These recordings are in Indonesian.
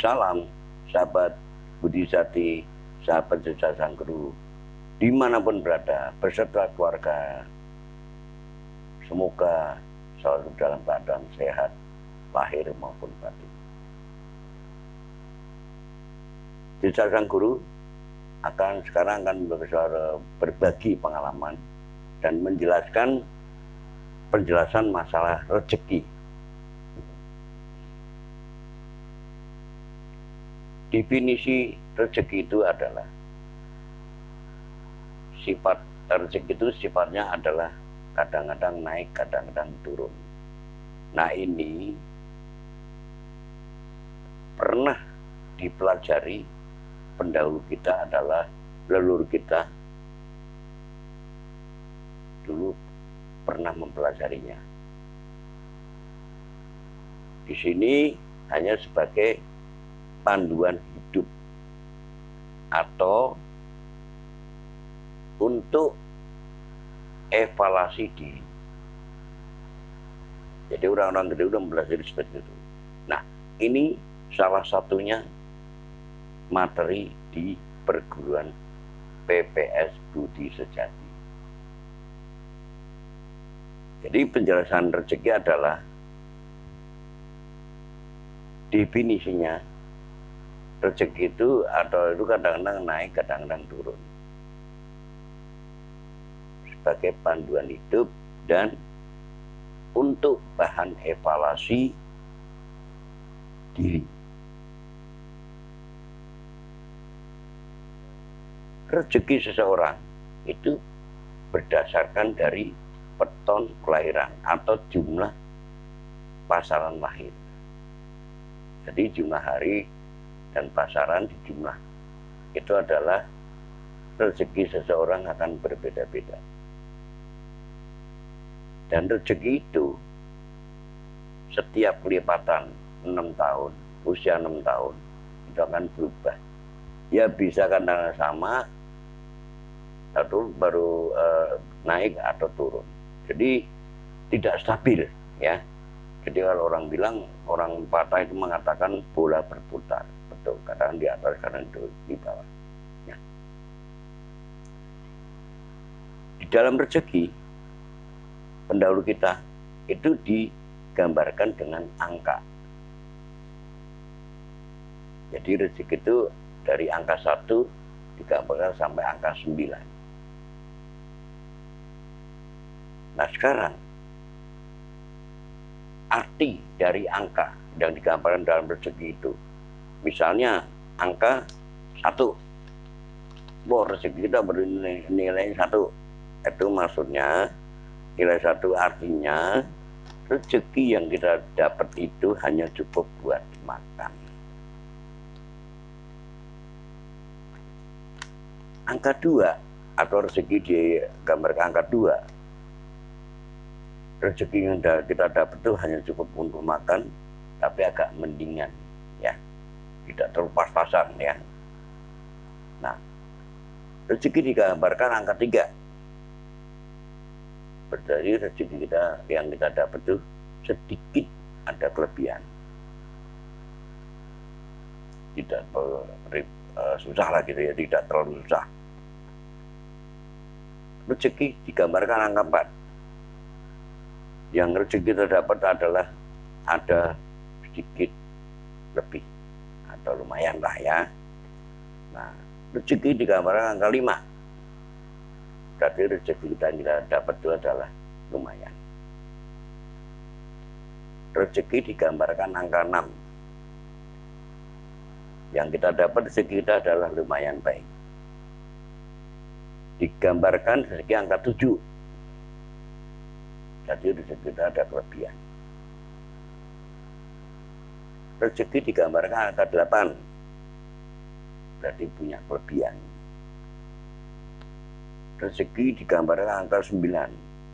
salam, sahabat Budi Sati, sahabat Jejak Sang Guru, dimanapun berada, beserta keluarga. Semoga selalu dalam keadaan sehat, lahir maupun batin. Jejak Sang Guru sekarang akan berbagi pengalaman dan menjelaskan penjelasan masalah rezeki. Definisi rezeki itu adalah sifat rezeki itu sifatnya adalah kadang-kadang naik, kadang-kadang turun. Nah, ini pernah dipelajari pendahulu kita adalah leluhur kita dulu pernah mempelajarinya. Di sini hanya sebagai panduan hidup atau untuk evaluasi diri. Jadi orang-orang gede udah mempelajari seperti itu. Nah, ini salah satunya materi di perguruan PPS Budi Sejati. Jadi penjelasan rezeki adalah definisinya rezeki itu kadang-kadang naik, kadang-kadang turun. Sebagai panduan hidup dan untuk bahan evaluasi diri. Rezeki seseorang itu berdasarkan dari peton kelahiran atau jumlah pasaran lahir. Jadi jumlah hari dan pasaran di jumlah itu adalah rezeki seseorang akan berbeda-beda. Dan rezeki itu setiap kelipatan 6 tahun, usia 6 tahun itu akan berubah. Ya bisa kadang sama atau baru naik atau turun. Jadi tidak stabil ya. Jadi kalau orang bilang, orang patah itu mengatakan bola berputar. Betul, kadang di atas, kadang di bawah. Ya. Di dalam rezeki, pendahulu kita itu digambarkan dengan angka. Jadi rezeki itu dari angka 1 digambarkan sampai angka 9. Nah sekarang, arti dari angka yang digambarkan dalam rezeki itu, misalnya angka 1, wah rezeki kita bernilai 1, itu maksudnya nilai 1 artinya rezeki yang kita dapat itu hanya cukup buat makan. Angka 2 atau rezeki digambarkan angka 2, rezeki yang kita dapat itu hanya cukup untuk makan, tapi agak mendingan, ya, tidak terlalu pas-pasan, ya. Nah, rezeki digambarkan angka 3, berarti rezeki kita yang kita dapat itu sedikit ada kelebihan, tidak susah lah gitu ya, tidak terlalu susah. Rezeki digambarkan angka 4. Yang rezeki kita dapat adalah ada sedikit lebih atau lumayan lah ya. Nah, rezeki digambarkan angka 5. Berarti rezeki kita yang kita dapat itu adalah lumayan. Rezeki digambarkan angka 6. Yang kita dapat rezeki kita adalah lumayan baik. Digambarkan rezeki angka 7. Jadi rezeki kita ada kelebihan. Rezeki digambarkan angka 8. Berarti punya kelebihan. Rezeki digambarkan angka 9.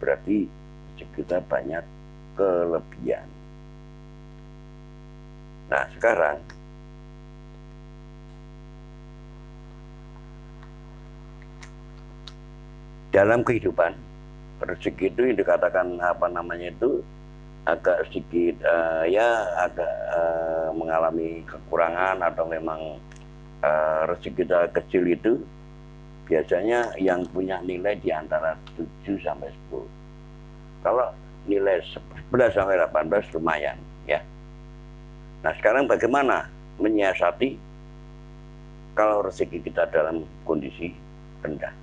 Berarti rezeki kita banyak kelebihan. Nah sekarang dalam kehidupan, rezeki itu yang dikatakan agak sedikit mengalami kekurangan atau memang rezeki kita kecil itu biasanya yang punya nilai di antara 7 sampai 10. Kalau nilai 11 sampai 18 lumayan ya. Nah sekarang bagaimana menyiasati kalau rezeki kita dalam kondisi rendah.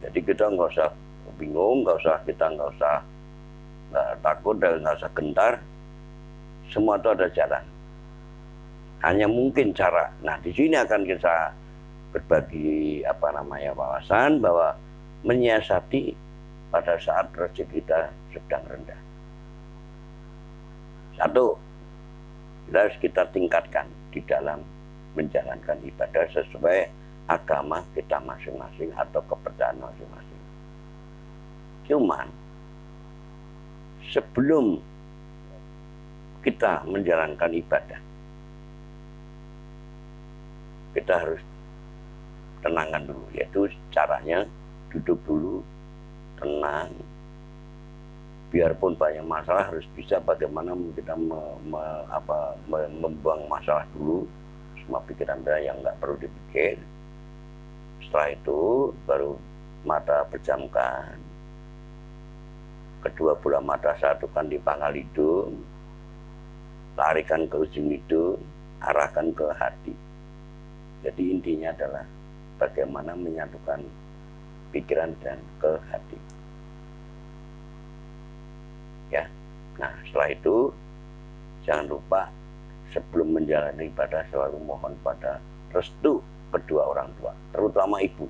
Jadi kita nggak usah bingung, kita nggak usah takut dan nggak usah gentar. Semua itu ada jalan. Hanya mungkin cara. Nah di sini akan kita berbagi wawasan bahwa menyiasati pada saat rezeki kita sedang rendah. Satu, harus kita tingkatkan di dalam menjalankan ibadah sesuai agama kita masing-masing atau kepercayaan masing-masing. Cuman sebelum kita menjalankan ibadah, kita harus tenangkan dulu, yaitu caranya duduk dulu, tenang. Biarpun banyak masalah harus bisa bagaimana kita membuang masalah dulu, semua pikiran yang nggak perlu dipikir. Setelah itu baru mata pejamkan, kedua bola mata satukan di pangkal hidung, larikan ke ujung hidung, arahkan ke hati. Jadi intinya adalah bagaimana menyatukan pikiran dan ke hati. Ya, nah setelah itu jangan lupa sebelum menjalani ibadah selalu mohon pada restu kedua orang tua, terutama ibu.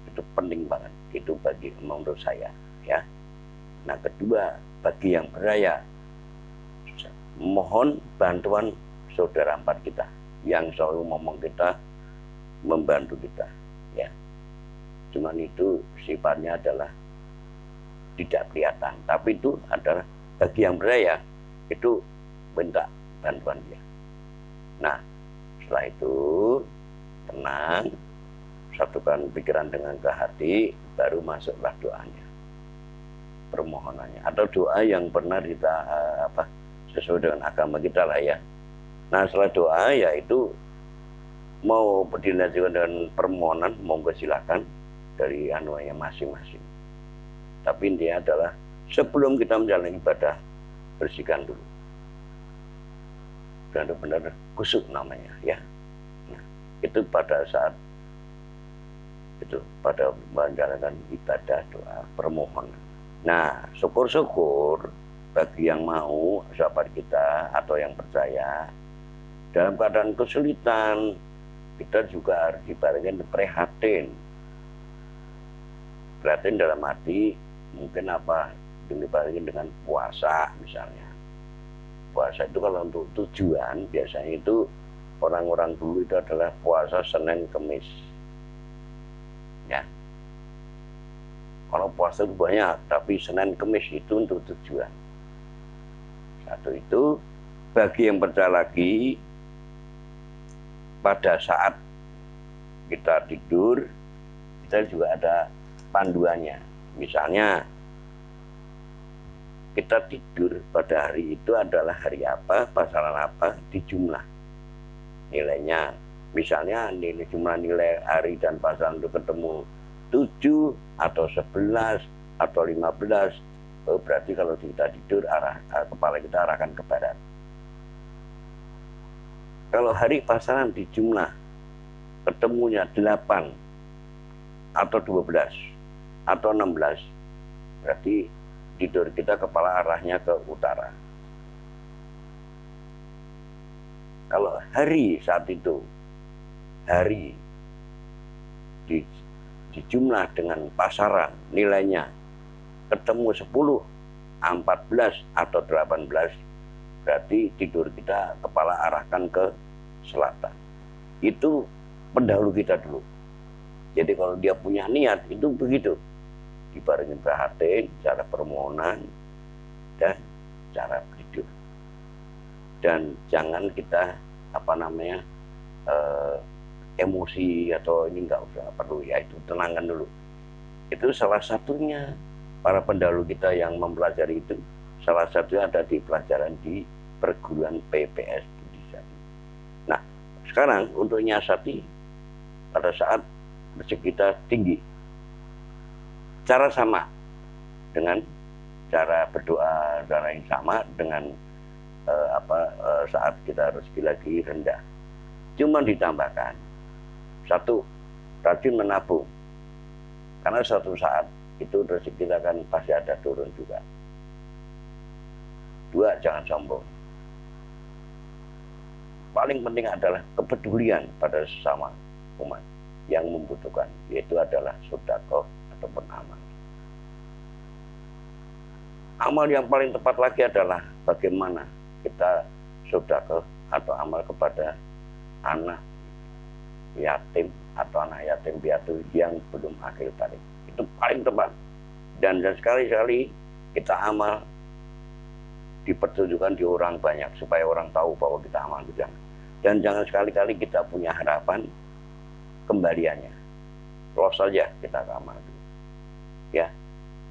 Itu penting banget, itu bagi menurut saya ya. Nah kedua, bagi yang beraya, mohon bantuan saudara empat kita yang selalu ngomong kita, membantu kita ya. Cuman itu sifatnya adalah tidak kelihatan, tapi itu adalah bagi yang beraya itu minta bantuan dia. Nah setelah itu tenang, satukan pikiran dengan ke hati, baru masuklah doanya, permohonannya atau doa yang pernah kita sesuai dengan agama kita lah ya. Nah setelah doa yaitu mau dilanjutkan dengan permohonan, monggo silakan dari anuanya masing-masing. Tapi intinya adalah sebelum kita menjalani ibadah, bersihkan dulu. Benar-benar kusuk namanya ya. Nah, itu pada saat itu pada menjalankan ibadah doa permohonan. Nah, syukur-syukur bagi yang mau sahabat kita atau yang percaya dalam keadaan kesulitan, kita juga harus dibarengi prihatin. Prihatin dalam arti mungkin dibarengi dengan puasa misalnya. Puasa itu kalau untuk tujuan biasanya itu orang-orang dulu itu adalah puasa Senin Kemis. Ya. Kalau puasa itu banyak, tapi Senin Kemis itu untuk tujuan. Satu itu, bagi yang percaya lagi, pada saat kita tidur, kita juga ada panduannya. Misalnya, kita tidur pada hari itu adalah hari apa, pasaran apa, di jumlah nilainya. Misalnya jumlah nilai hari dan pasaran itu ketemu 7 atau 11 atau 15, berarti kalau kita tidur kepala kita arahkan ke barat. Kalau hari pasaran di jumlah ketemunya 8 atau 12 atau 16, berarti tidur kita kepala arahnya ke utara. Kalau hari saat itu, hari di jumlah dengan pasaran nilainya ketemu 10, 14 atau 18, berarti tidur kita kepala arahkan ke selatan. Itu pendahulu kita dulu. Jadi kalau dia punya niat itu begitu, dibarengi perhatian, cara permohonan dan cara tidur. Dan jangan kita emosi atau ini nggak usah perlu ya, itu tenangkan dulu. Itu salah satunya para pendahulu kita yang mempelajari itu salah satunya ada di pelajaran di perguruan PPS Budi Sari. Nah, sekarang untuk nyiasati pada saat rezeki kita tinggi, cara sama dengan cara berdoa, cara yang sama dengan saat kita rezeki lagi rendah. Cuma ditambahkan satu, rajin menabung, karena suatu saat itu rezeki kita kan pasti ada turun juga. Dua, jangan sombong. Paling penting adalah kepedulian pada sesama umat yang membutuhkan, yaitu adalah sedekah ataupun amal. Amal yang paling tepat lagi adalah bagaimana kita sedekah atau amal kepada anak yatim atau anak yatim piatu yang belum akil balik. Itu paling tepat. Dan sekali-kali kita amal dipertunjukkan di orang banyak supaya orang tahu bahwa kita amal itu. Dan jangan sekali-kali kita punya harapan kembaliannya. Loss saja kita amal itu. Ya,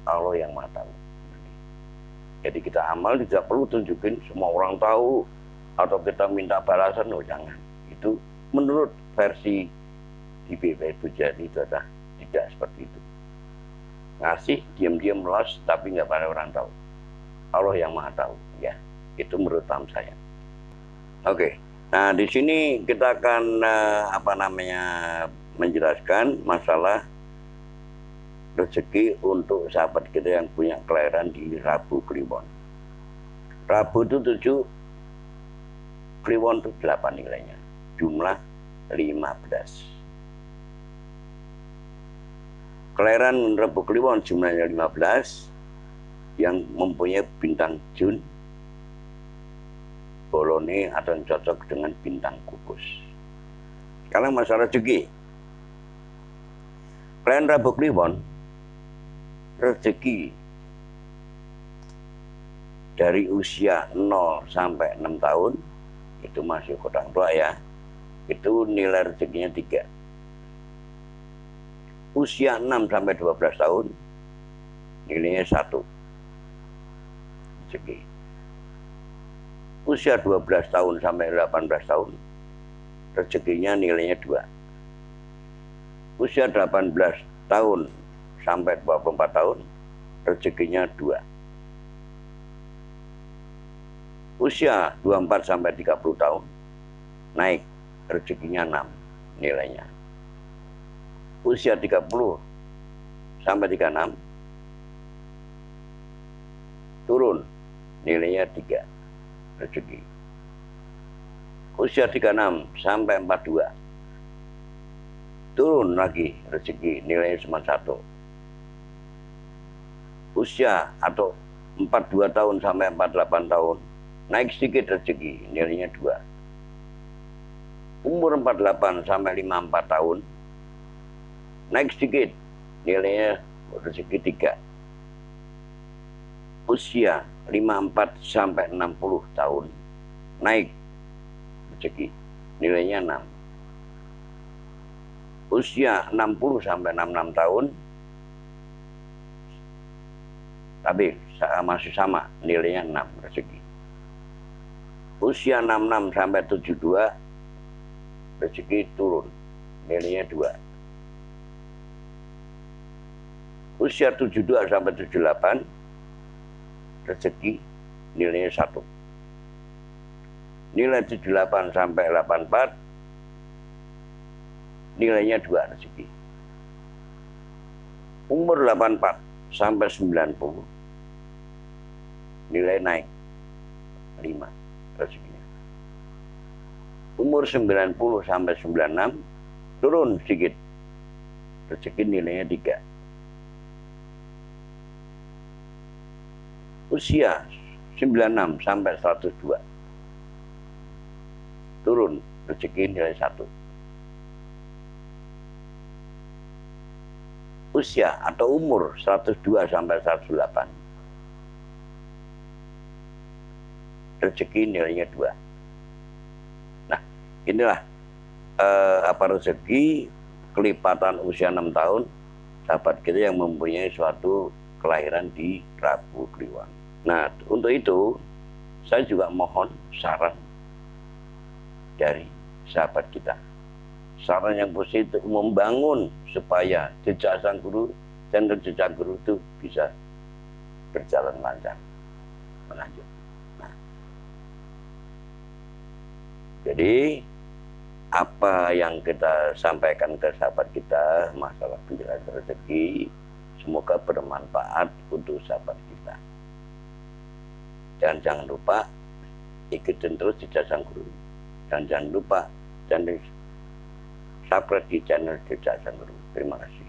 Allah yang Maha tahu. Jadi kita amal tidak perlu tunjukin semua orang tahu atau kita minta balasan, oh jangan. Itu menurut versi di BPS Bujadi itu adalah tidak seperti itu. Ngasih diam-diam loss tapi nggak pada orang tahu. Allah yang Maha tahu, ya. Itu menurut paham saya. Oke. Nah, di sini kita akan menjelaskan masalah rezeki untuk sahabat kita yang punya kelahiran di Rabu Kliwon. Rabu itu 7, Kliwon itu 8 nilainya. Jumlah 15. Kelahiran Rabu Kliwon jumlahnya 15, yang mempunyai bintang Jun, bolone atau cocok dengan bintang Gugus. Sekarang masalah rezeki. Kelahiran Rabu Kliwon, rezeki dari usia 0 sampai 6 tahun, itu masih kurang tua ya, itu nilai rezekinya 3. Usia 6 sampai 12 tahun, nilainya 1. Rezeki. Usia 12 tahun sampai 18 tahun, rezekinya nilainya 2. Usia 18 tahun sampai 24 tahun, rezekinya 2. Usia 24 sampai 30 tahun, naik, rezekinya 6 nilainya. Usia 30 sampai 36, turun, nilainya 3 rezeki. Usia 36 sampai 42, turun lagi rezeki, nilainya cuma 1. Usia atau 42 tahun sampai 48 tahun, naik sedikit rezeki, nilainya 2. Umur 48 sampai 54 tahun, naik sedikit, nilainya rezeki 3. Usia 54 sampai 60 tahun, naik rezeki, nilainya 6. Usia 60 sampai 66 tahun, tapi masih sama, nilainya 6 rezeki. Usia 66 sampai 72, rezeki turun, nilainya 2. Usia 72 sampai 78, rezeki nilainya 1. Nilai 78 sampai 84, nilainya 2 rezeki. Umur 84 sampai 90, nilai naik 5 rezekinya. Umur 90 sampai 96, turun sedikit, rezeki nilainya 3. Usia 96 sampai 102, turun, rezeki nilai 1. Usia atau umur 102 sampai 108, rezeki nilainya 2. Nah, inilah rezeki kelipatan usia 6 tahun sahabat kita yang mempunyai suatu kelahiran di Rabu Kliwon. Nah, untuk itu saya juga mohon saran dari sahabat kita. Saran yang positif membangun supaya jejak sang guru, channel jejak guru itu bisa berjalan lancar, lanjut. Nah, jadi apa yang kita sampaikan ke sahabat kita masalah penjelasan rezeki, semoga bermanfaat untuk sahabat kita. Dan jangan lupa ikutin terus jejak sang guru. Dan jangan lupa channel subscribe di channel jejak sang guru. Terima kasih.